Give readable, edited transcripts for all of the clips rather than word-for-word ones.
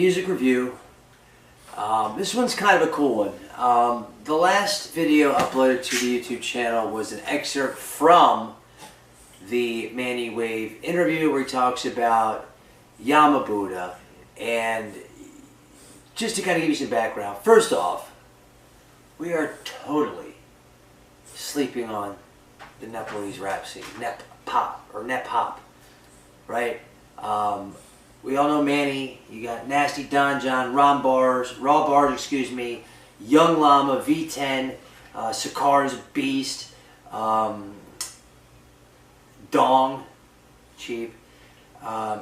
music review. This one's kind of a cool one. The last video uploaded to the YouTube channel was an excerpt from the Manny Wave interview where he talks about Yama Buddha. And just to kind of give you some background, first off, we are totally sleeping on the Nepalese rap scene, Nephop, right? We all know Manny. You got Nasty Don John, Raw Bars, Young Llama, V10, Sakar's Beast, Dong, Cheap,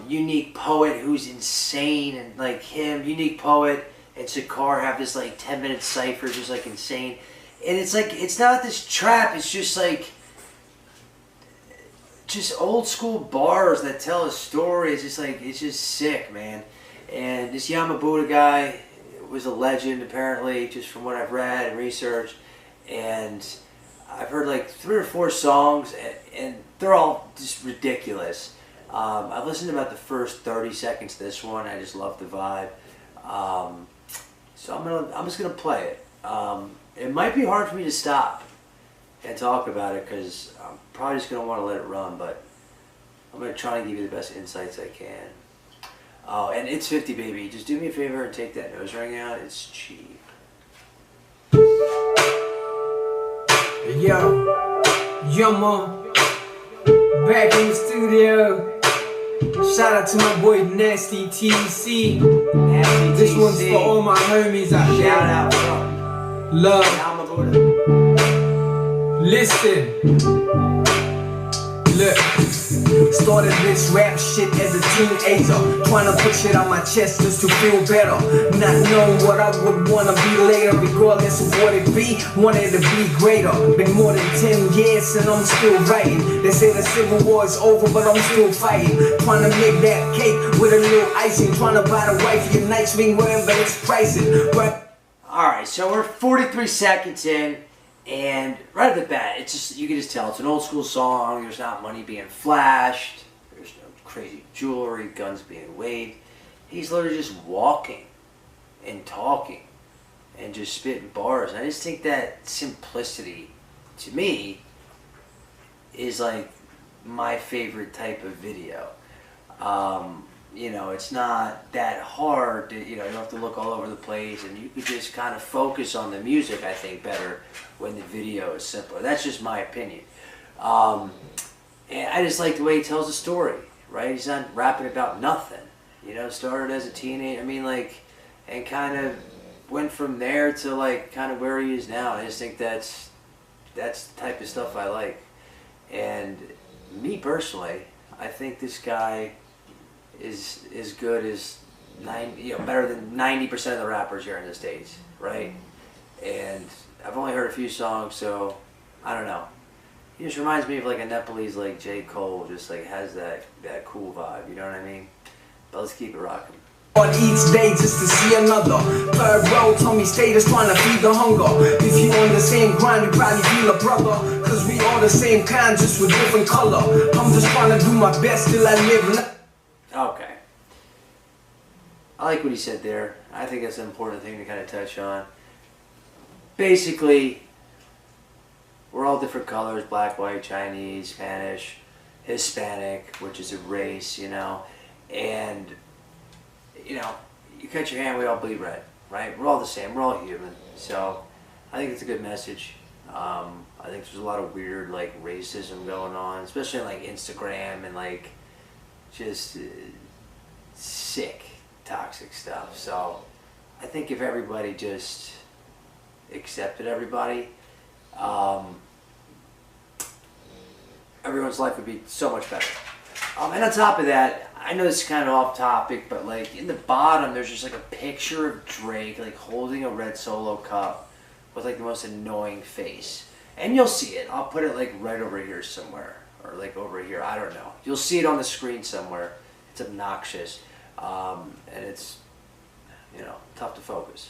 Unique Poet, who's insane, and like him, Unique Poet and Sakar have this like 10-minute cipher, just like insane. And it's like, it's not this trap, it's just like, just old school bars that tell a story. It's just like, it's just sick, man. And this Yama Buddha guy was a legend apparently, just from what I've read and researched. And I've heard like 3 or 4 songs, and they're all just ridiculous. I've listened to about the first 30 seconds of this one. I just love the vibe. So I'm just gonna play it. It might be hard for me to stop and talk about it because I'm probably just going to want to let it run, but I'm going to try and give you the best insights I can. Oh, and it's 50, baby. Just do me a favor and take that nose ring out. It's cheap. Yo, Yama, back in the studio. Shout out to my boy Nasty TC. This one's for all my homies out there. Shout out from Love. Yama Buddha. Listen, look, started this rap shit as a teenager, trying to put shit on my chest just to feel better, not knowing what I would wanna be later, regardless of what it be, wanted to be greater. Been more than 10 years and I'm still writing. They say the Civil War is over, but I'm still fighting, trying to make that cake with a little icing, trying to buy the wife your nice ring wherever it's pricing. But alright, so we're 43 seconds in. And right off the bat, it's just, you can just tell it's an old school song. There's not money being flashed. There's no crazy jewelry, guns being waved. He's literally just walking and talking and just spitting bars. And I just think that simplicity, to me, is like my favorite type of video. You know, it's not that hard to, you know, you don't have to look all over the place, and you could just kind of focus on the music, I think, better when the video is simpler. That's just my opinion. And I just like the way he tells the story, right? He's not rapping about nothing. You know, started as a teenager, I mean, like, and kind of went from there to, like, kind of where he is now. I just think that's the type of stuff I like. And me personally, I think this guy is as good as better than 90% of the rappers here in the States, right? And I've only heard a few songs, so I don't know. He just reminds me of like a Nepalese like J. Cole, just like has that cool vibe, you know what I mean? But let's keep it rocking. on each day just to see another. Third row told me stay just trying to feed the hunger. If you on the same grind, you probably feel a brother. Cause we all the same kind, just with different color. I'm just trying to do my best till I live. Okay. I like what he said there. I think that's an important thing to kind of touch on. Basically, we're all different colors, black, white, Chinese, Spanish, Hispanic, which is a race, you know, and, you know, you cut your hand, we all bleed red, right? We're all the same, we're all human, so I think it's a good message. I think there's a lot of weird, like, racism going on, especially on, like, Instagram and, like, just sick, toxic stuff. So I think if everybody just accepted everybody, everyone's life would be so much better. And on top of that, I know this is kind of off topic, but like in the bottom there's just like a picture of Drake like holding a red Solo cup with like the most annoying face. And you'll see it. I'll put it like right over here somewhere, or like over here, I don't know. You'll see it on the screen somewhere. It's obnoxious. And it's, you know, tough to focus.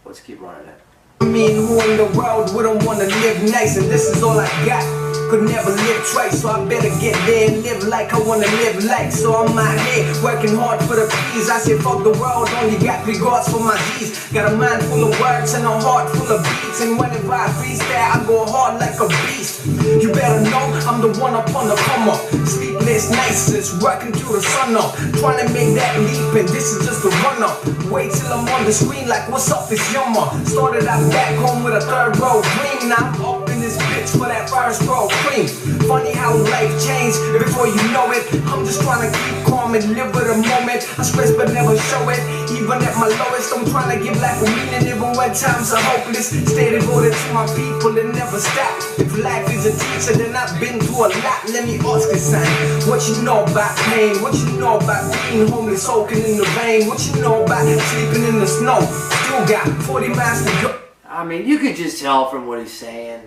Let's keep running it. I mean, who in the world wouldn't want to live nice, and this is all I got. could never live twice, so I better get there and live like I wanna live life. So I'm out here working hard for the peas. I say fuck the world, only got regards for my G's. Got a mind full of words and a heart full of beats, and whenever I freestyle, I go hard like a beast. You better know I'm the one up on the come up. Sleepless nights since working till the sun up, trying to make that leap, and this is just a run up. Wait till I'm on the screen like what's up, it's Yama. Started out back home with a third row dream. Now I'm up in this bitch for that first row cream. Funny how life changed before you know it. I'm just trying to keep calm and live with the moment. I stress but never show it, even at my lowest. I'm trying to give life a meaning even when times are hopeless. Stay devoted to my people and never stop. If life is a teacher, then I've been through a lot. Let me ask you something. What you know about pain? What you know about being homeless, soaking in the rain? What you know about sleeping in the snow? Still got 40 miles to go. I mean, you could just tell from what he's saying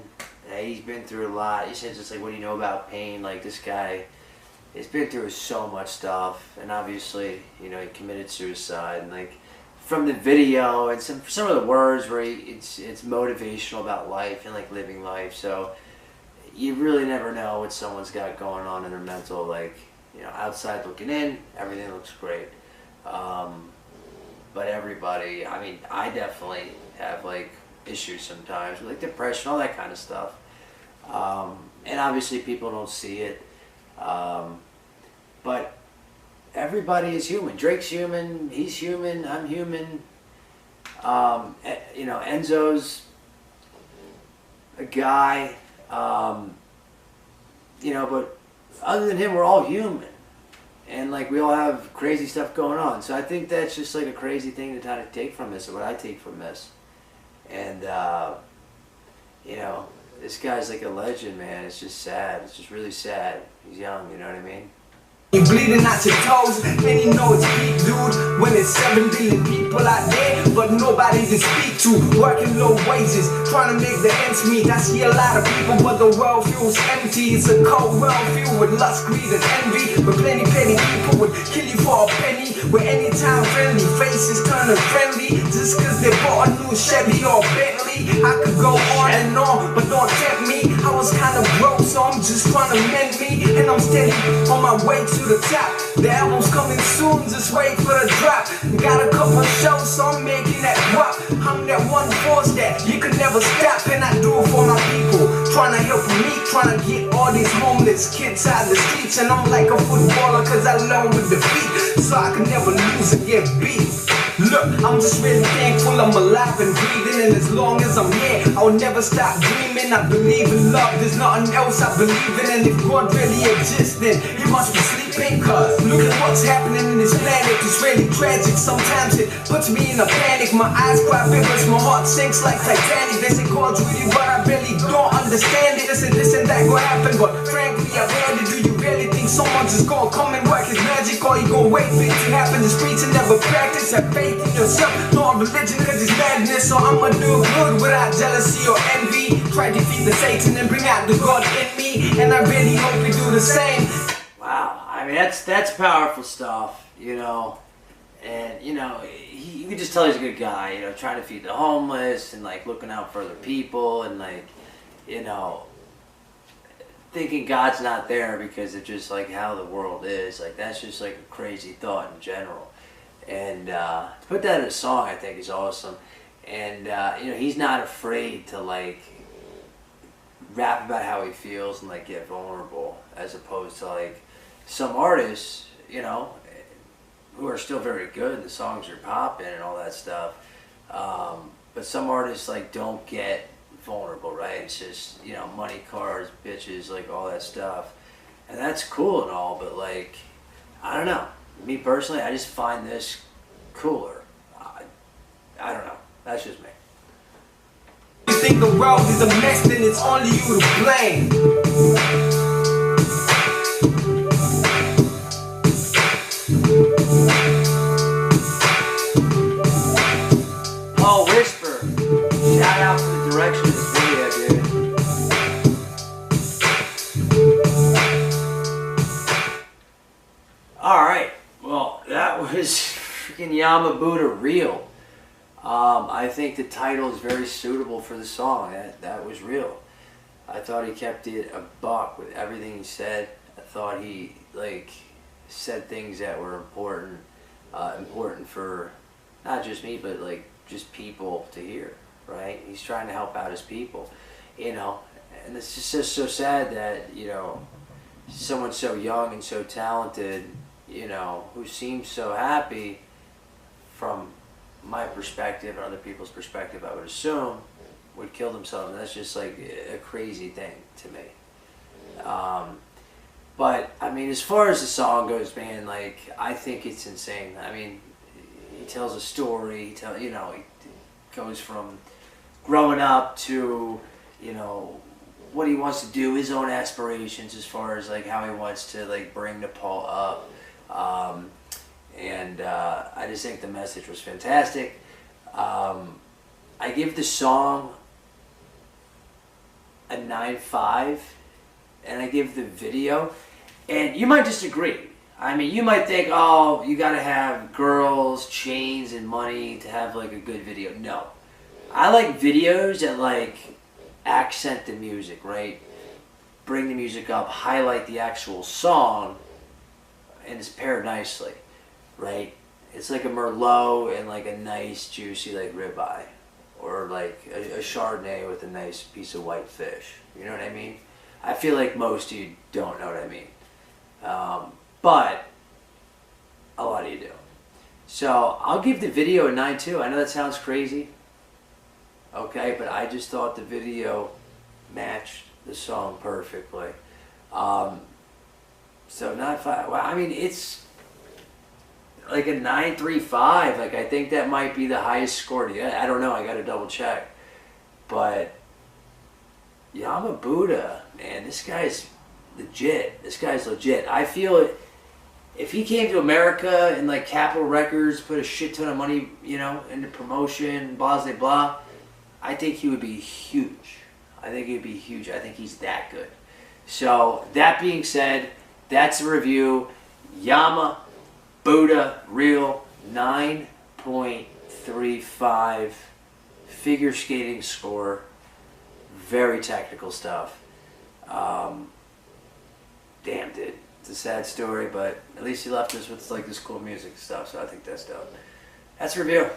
that he's been through a lot. He says just like, what do you know about pain? Like, this guy has been through so much stuff, and obviously, you know, he committed suicide. And like, from the video and some of the words where it's motivational about life and like living life. So you really never know what someone's got going on in their mental. Like, you know, outside looking in, everything looks great. But everybody, I mean, I definitely have like issues sometimes with like depression, all that kind of stuff. And obviously people don't see it. But everybody is human. Drake's human, he's human, I'm human. You know, Enzo's a guy, you know, but other than him, we're all human. And like, we all have crazy stuff going on. So I think that's just like a crazy thing to try to take from this, or what I take from this. And, you know, this guy's like a legend, man. It's just sad. It's just really sad. He's young, you know what I mean? You bleeding out your toes, and you know it's big, dude. When it's 7 billion people out there, but nobody to speak to. Working low wages, trying to make the ends meet. I see a lot of people, but the world feels empty. It's a cold world filled with lust, greed, and envy. But plenty petty people would kill you for a penny. With anytime friendly faces turning friendly, just cause they bought a new Chevy or Bentley. I could go on and on, but don't tempt me. I was kinda broke, so I'm just trying to mend me. And I'm steady on my way to the top. The album's coming soon, just wait for the drop. Got a couple shows, so I'm making that drop. I'm that one force that you could never stop, and I do it for my people. Trying to help me, trying to get all these homeless kids out of the streets. And I'm like a footballer, cause I learn with defeat, so I can never lose and get beat. Look, I'm just really thankful I'm alive and breathing, and as long as I'm here, I'll never stop dreaming. I believe in love, there's nothing else I believe in. And if God really exists, then he must be sleeping. Cause look at what's happening in this planet, it's really tragic. Sometimes it puts me in a panic. My eyes cry rivers, my heart sinks like Titanic. They say God's with you, but I really don't understand it. They say this and that gonna happen, but frankly I've heard it. Do you really think someone's just gonna come and work his magic? Or you gonna wait for it to happen? The streets and never practice. Have faith in yourself, not religion, cause it's madness. So I'ma do good without jealousy or envy. Try to defeat the Satan and bring out the God in me, and I really hope you do the same. Wow, I mean, that's powerful stuff, you know. And, you know, you can just tell he's a good guy, you know, trying to feed the homeless and, like, looking out for other people and, like, you know, thinking God's not there because of just, like, how the world is. Like, that's just, like, a crazy thought in general. And to put that in a song, I think, is awesome. And, you know, he's not afraid to, like, rap about how he feels and, like, get vulnerable, as opposed to, like, some artists, you know, who are still very good, the songs are popping and all that stuff, but some artists like don't get vulnerable, right? It's just, you know, money, cars, bitches, like all that stuff, and that's cool and all, but like, I don't know, me personally, I just find this cooler. I don't know, that's just me. You think the world is a mess, then it's only you to blame. Paul Whisper, shout out for the direction of this video, dude. Alright, well, that was freaking Yama Buddha Real. I think the title is very suitable for the song. That was real. I thought he kept it a buck with everything he said. I thought he said things that were important, important for not just me, but just people to hear. Right? He's trying to help out his people, and it's just so sad that someone so young and so talented, who seems so happy, from my perspective and other people's perspective, I would assume, would kill themselves. And that's just like a crazy thing to me. But I mean, as far as the song goes, man, I think it's insane. I mean, he tells a story. He goes from growing up to what he wants to do, his own aspirations as far as how he wants to bring Nepal up. And I just think the message was fantastic. I give the song a 9.5, and I give the video, and you might disagree. I mean, you might think, oh, you gotta have girls, chains, and money to have a good video. No. I like videos that accent the music, right? Bring the music up, highlight the actual song, and it's paired nicely, right? It's like a Merlot and a nice juicy ribeye, or a Chardonnay with a nice piece of white fish. You know what I mean? I feel like most of you don't know what I mean, but a lot of you do. So I'll give the video a 9.2. I know that sounds crazy. Okay, but I just thought the video matched the song perfectly. So 9.5. Well, I mean, it's a 9.35. I think that might be the highest score. I don't know. I got to double check. But Yama Buddha, man, this guy's legit. This guy's legit. I feel if he came to America and Capitol Records put a shit ton of money, into promotion, blah blah blah, I think he would be huge. I think he'd be huge. I think he's that good. So that being said, that's a review. Yama Buddha Real 9.35 figure skating score. Very technical stuff. Damn, dude. It's a sad story, but at least he left us with this cool music stuff. So I think that's dope. That's a review.